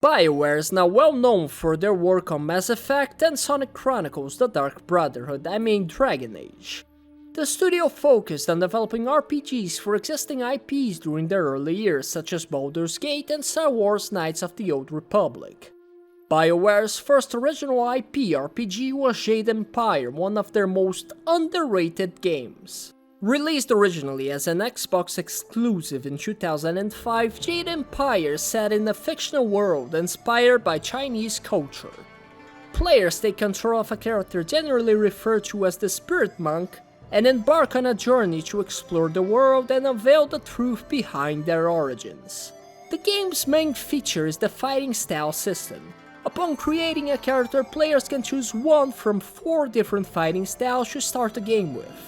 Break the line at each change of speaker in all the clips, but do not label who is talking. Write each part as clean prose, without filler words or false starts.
Bioware is now well known for their work on Mass Effect and Sonic Chronicles The Dark Brotherhood, Dragon Age. The studio focused on developing RPGs for existing IPs during their early years, such as Baldur's Gate and Star Wars Knights of the Old Republic. Bioware's first original IP RPG was Jade Empire, one of their most underrated games. Released originally as an Xbox exclusive in 2005, Jade Empire set in a fictional world inspired by Chinese culture. Players take control of a character generally referred to as the Spirit Monk and embark on a journey to explore the world and unveil the truth behind their origins. The game's main feature is the fighting style system. Upon creating a character, players can choose one from 4 different fighting styles to start the game with.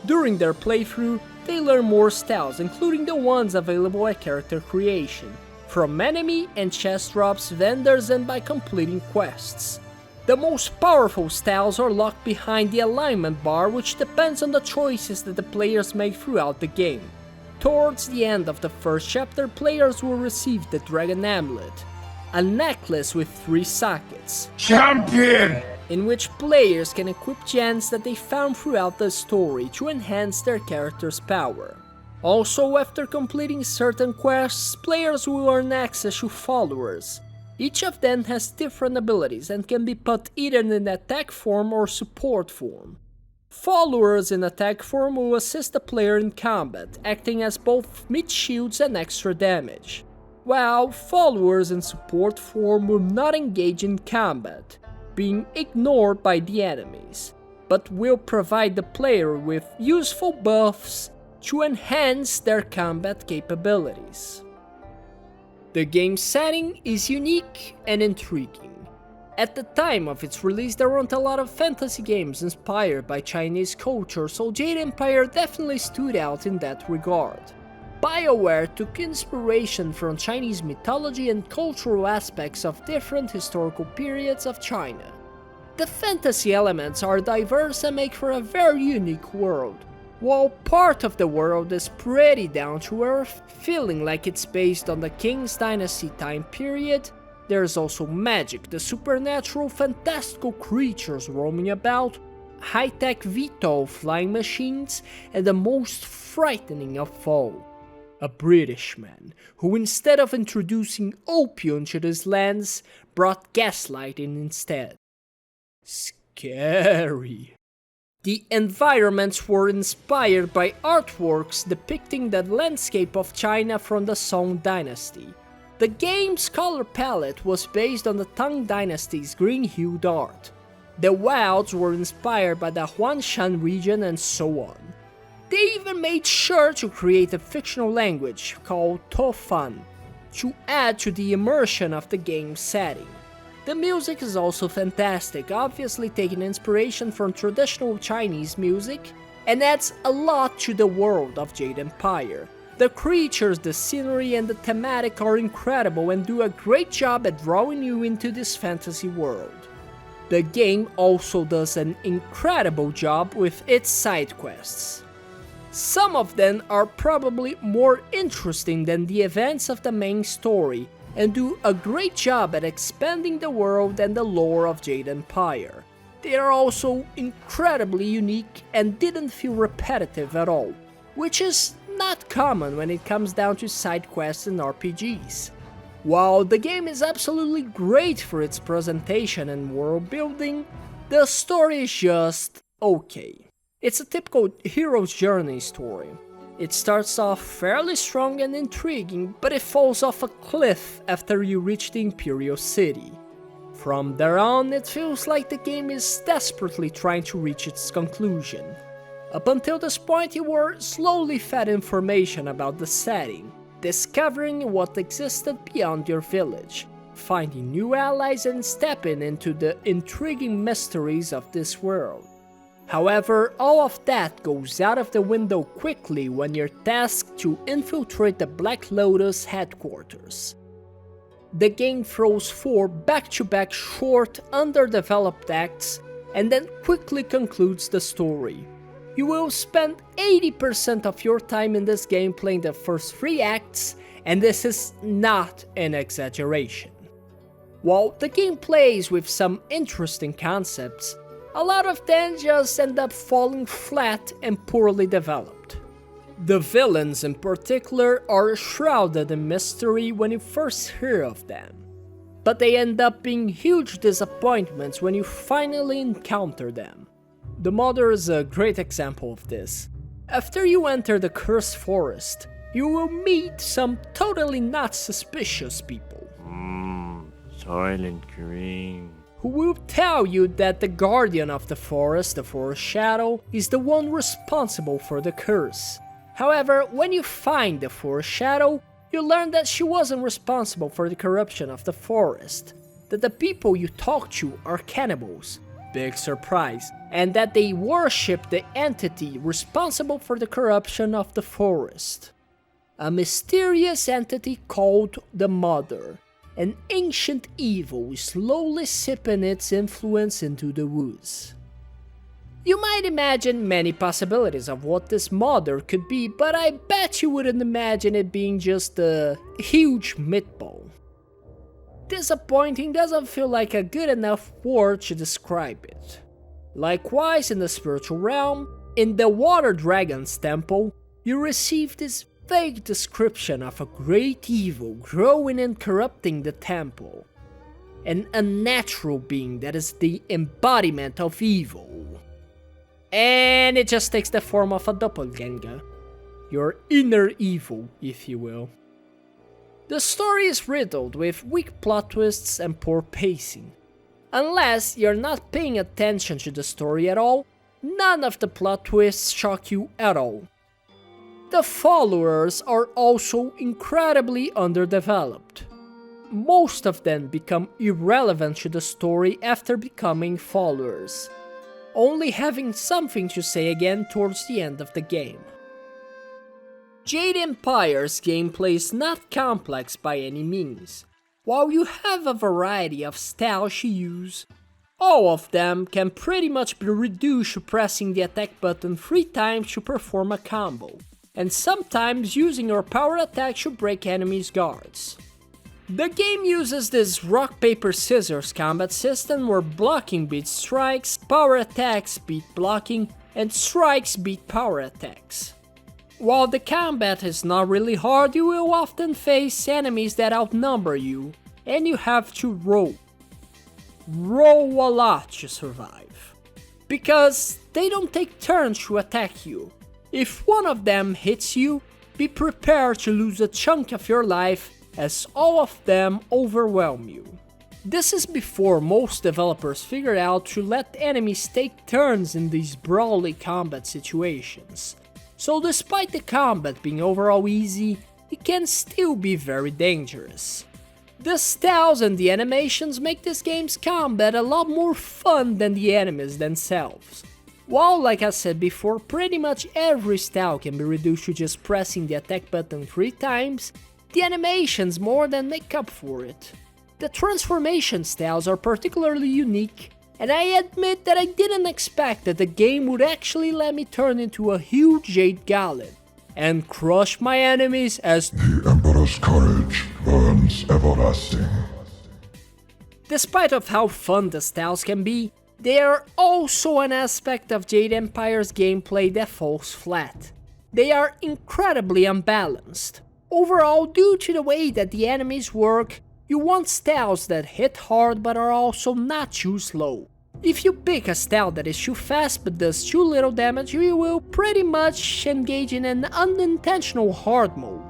During their playthrough, they learn more styles, including the ones available at character creation, from enemy and chest drops, vendors, and by completing quests. The most powerful styles are locked behind the alignment bar, which depends on the choices that the players make throughout the game. Towards the end of the first chapter, players will receive the Dragon Amulet, a necklace with 3 sockets,
Champion!
in which players can equip gems that they found throughout the story to enhance their character's power. Also, after completing certain quests, players will earn access to followers. Each of them has different abilities and can be put either in attack form or support form. Followers in attack form will assist the player in combat, acting as both mid shields and extra damage, while followers in support form will not engage in combat, being ignored by the enemies, but will provide the player with useful buffs to enhance their combat capabilities. The game's setting is unique and intriguing. At the time of its release, there weren't a lot of fantasy games inspired by Chinese culture, so Jade Empire definitely stood out in that regard. Bioware took inspiration from Chinese mythology and cultural aspects of different historical periods of China. The fantasy elements are diverse and make for a very unique world. While part of the world is pretty down to earth, feeling like it's based on the King's Dynasty time period, there's also magic, the supernatural, fantastical creatures roaming about, high-tech VTOL flying machines, and the most frightening of all, a British man who, instead of introducing opium to these lands, brought gaslighting instead. Scary. The environments were inspired by artworks depicting the landscape of China from the Song Dynasty. The game's color palette was based on the Tang Dynasty's green-hued art. The wilds were inspired by the Huangshan region and so on. They even made sure to create a fictional language called Tofan to add to the immersion of the game's setting. The music is also fantastic, obviously taking inspiration from traditional Chinese music, and adds a lot to the world of Jade Empire. The creatures, the scenery, and the thematic are incredible and do a great job at drawing you into this fantasy world. The game also does an incredible job with its side quests. Some of them are probably more interesting than the events of the main story, and do a great job at expanding the world and the lore of Jade Empire. They are also incredibly unique and didn't feel repetitive at all, which is not common when it comes down to side quests in RPGs. While the game is absolutely great for its presentation and world building, the story is just okay. It's a typical hero's journey story. It starts off fairly strong and intriguing, but it falls off a cliff after you reach the Imperial City. From there on, it feels like the game is desperately trying to reach its conclusion. Up until this point, you were slowly fed information about the setting, discovering what existed beyond your village, finding new allies and stepping into the intriguing mysteries of this world. However, all of that goes out of the window quickly when you're tasked to infiltrate the Black Lotus headquarters. The game throws 4 back-to-back short, underdeveloped acts and then quickly concludes the story. You will spend 80% of your time in this game playing the first 3 acts, and this is not an exaggeration. While the game plays with some interesting concepts, a lot of them just end up falling flat and poorly developed. The villains in particular are shrouded in mystery when you first hear of them, but they end up being huge disappointments when you finally encounter them. The Mother is a great example of this. After you enter the Cursed Forest, you will meet some totally not suspicious people.
Silent Green.
Who will tell you that the guardian of the forest shadow, is the one responsible for the curse. However, when you find the forest shadow, you learn that she wasn't responsible for the corruption of the forest, that the people you talk to are cannibals, big surprise, and that they worship the entity responsible for the corruption of the forest. A mysterious entity called the Mother, an ancient evil slowly sipping its influence into the woods. You might imagine many possibilities of what this Mother could be, but I bet you wouldn't imagine it being just a huge meatball. Disappointing doesn't feel like a good enough word to describe it. Likewise, in the spiritual realm, in the Water Dragon's temple, you receive this vague description of a great evil growing and corrupting the temple. An unnatural being that is the embodiment of evil. And it just takes the form of a doppelganger. Your inner evil, if you will. The story is riddled with weak plot twists and poor pacing. Unless you're not paying attention to the story at all, none of the plot twists shock you at all. The followers are also incredibly underdeveloped. Most of them become irrelevant to the story after becoming followers, only having something to say again towards the end of the game. Jade Empire's gameplay is not complex by any means. While you have a variety of styles you use, all of them can pretty much be reduced to pressing the attack button 3 times to perform a combo, and sometimes using your power attack to break enemies' guards. The game uses this rock-paper-scissors combat system where blocking beats strikes, power attacks beat blocking, and strikes beat power attacks. While the combat is not really hard, you will often face enemies that outnumber you, and you have to roll. Roll a lot to survive. Because they don't take turns to attack you. If one of them hits you, be prepared to lose a chunk of your life as all of them overwhelm you. This is before most developers figured out to let enemies take turns in these brawly combat situations. So despite the combat being overall easy, it can still be very dangerous. The styles and the animations make this game's combat a lot more fun than the enemies themselves. While, like I said before, pretty much every style can be reduced to just pressing the attack button 3 times, the animations more than make up for it. The transformation styles are particularly unique, and I admit that I didn't expect that the game would actually let me turn into a huge jade golem and crush my enemies as
the Emperor's courage burns everlasting.
Despite of how fun the styles can be, they are also an aspect of Jade Empire's gameplay that falls flat. They are incredibly unbalanced. Overall, due to the way that the enemies work, you want styles that hit hard but are also not too slow. If you pick a style that is too fast but does too little damage, you will pretty much engage in an unintentional hard mode,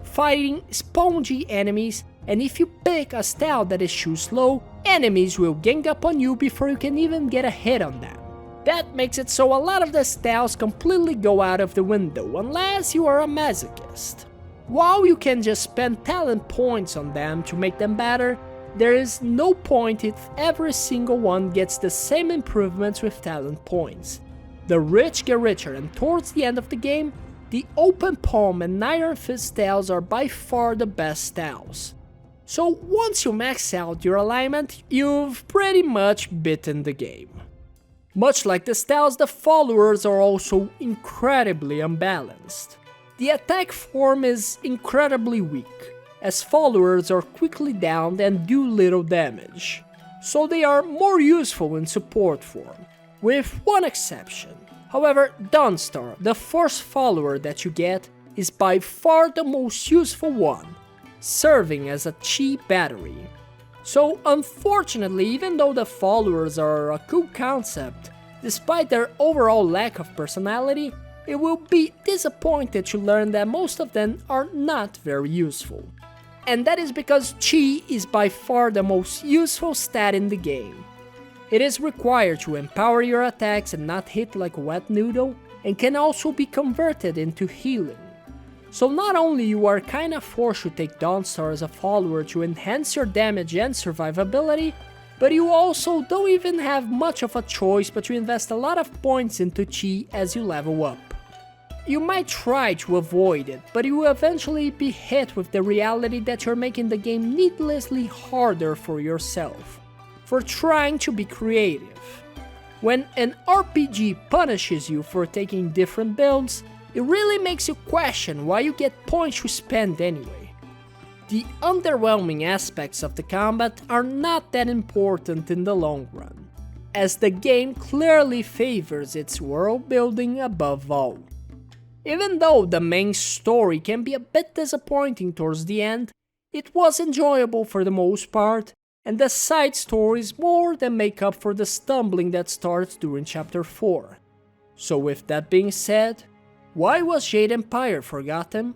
fighting spongy enemies, and if you pick a style that is too slow, enemies will gang up on you before you can even get a hit on them. That makes it so a lot of the styles completely go out of the window unless you are a masochist. While you can just spend talent points on them to make them better, there is no point if every single one gets the same improvements with talent points. The rich get richer, and towards the end of the game, the open palm and iron fist styles are by far the best styles. So once you max out your alignment, you've pretty much beaten the game. Much like the styles, the followers are also incredibly unbalanced. The attack form is incredibly weak. as followers are quickly downed and do little damage, so they are more useful in support form, with one exception. However, Dawnstar, the first follower that you get, is by far the most useful one, serving as a chi battery. So unfortunately, even though the followers are a cool concept, despite their overall lack of personality, it will be disappointed to learn that most of them are not very useful. And that is because chi is by far the most useful stat in the game. It is required to empower your attacks and not hit like a wet noodle, and can also be converted into healing. So not only you are kinda forced to take Dawnstar as a follower to enhance your damage and survivability, but you also don't even have much of a choice but to invest a lot of points into chi as you level up. You might try to avoid it, but you will eventually be hit with the reality that you're making the game needlessly harder for yourself, for trying to be creative. When an RPG punishes you for taking different builds, it really makes you question why you get points to spend anyway. The underwhelming aspects of the combat are not that important in the long run, as the game clearly favors its world building above all. Even though the main story can be a bit disappointing towards the end, it was enjoyable for the most part, and the side stories more than make up for the stumbling that starts during chapter 4. So with that being said, why was Jade Empire forgotten?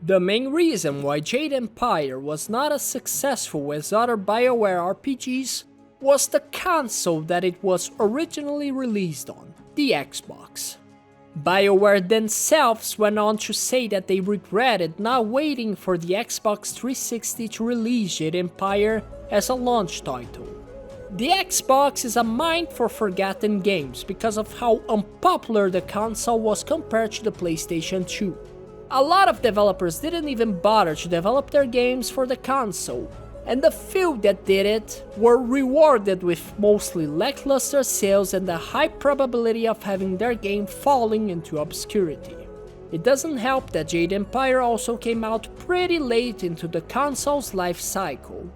The main reason why Jade Empire was not as successful as other Bioware RPGs was the console that it was originally released on, the Xbox. Bioware themselves went on to say that they regretted not waiting for the Xbox 360 to release Jade Empire as a launch title. The Xbox is a mine for forgotten games because of how unpopular the console was compared to the PlayStation 2. A lot of developers didn't even bother to develop their games for the console, and the few that did it were rewarded with mostly lackluster sales and the high probability of having their game falling into obscurity. It doesn't help that Jade Empire also came out pretty late into the console's life cycle.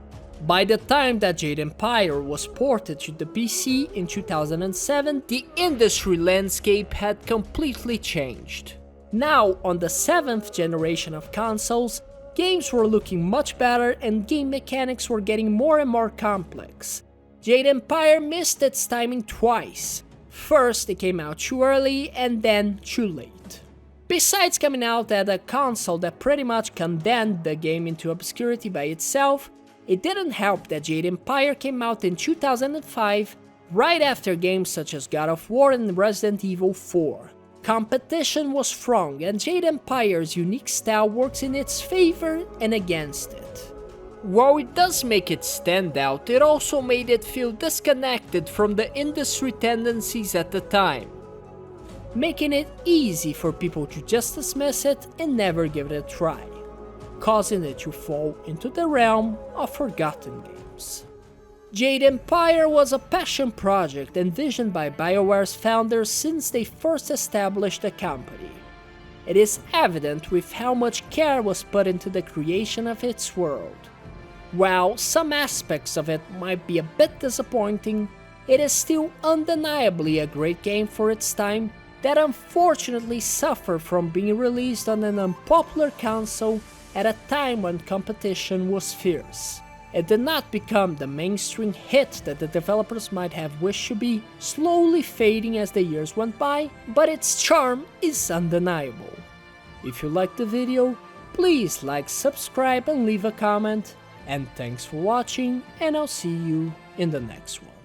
By the time that Jade Empire was ported to the PC in 2007, the industry landscape had completely changed. Now, on the 7th generation of consoles, games were looking much better and game mechanics were getting more and more complex. Jade Empire missed its timing twice. First, it came out too early and then too late. Besides coming out at a console that pretty much condemned the game into obscurity by itself, it didn't help that Jade Empire came out in 2005, right after games such as God of War and Resident Evil 4. Competition was strong, and Jade Empire's unique style works in its favor and against it. While it does make it stand out, it also made it feel disconnected from the industry tendencies at the time, making it easy for people to just dismiss it and never give it a try, causing it to fall into the realm of forgotten games. Jade Empire was a passion project envisioned by Bioware's founders since they first established the company. It is evident with how much care was put into the creation of its world. While some aspects of it might be a bit disappointing, it is still undeniably a great game for its time that unfortunately suffered from being released on an unpopular console at a time when competition was fierce. It did not become the mainstream hit that the developers might have wished to be, slowly fading as the years went by, but its charm is undeniable. If you liked the video, please like, subscribe and leave a comment, and thanks for watching, and I'll see you in the next one.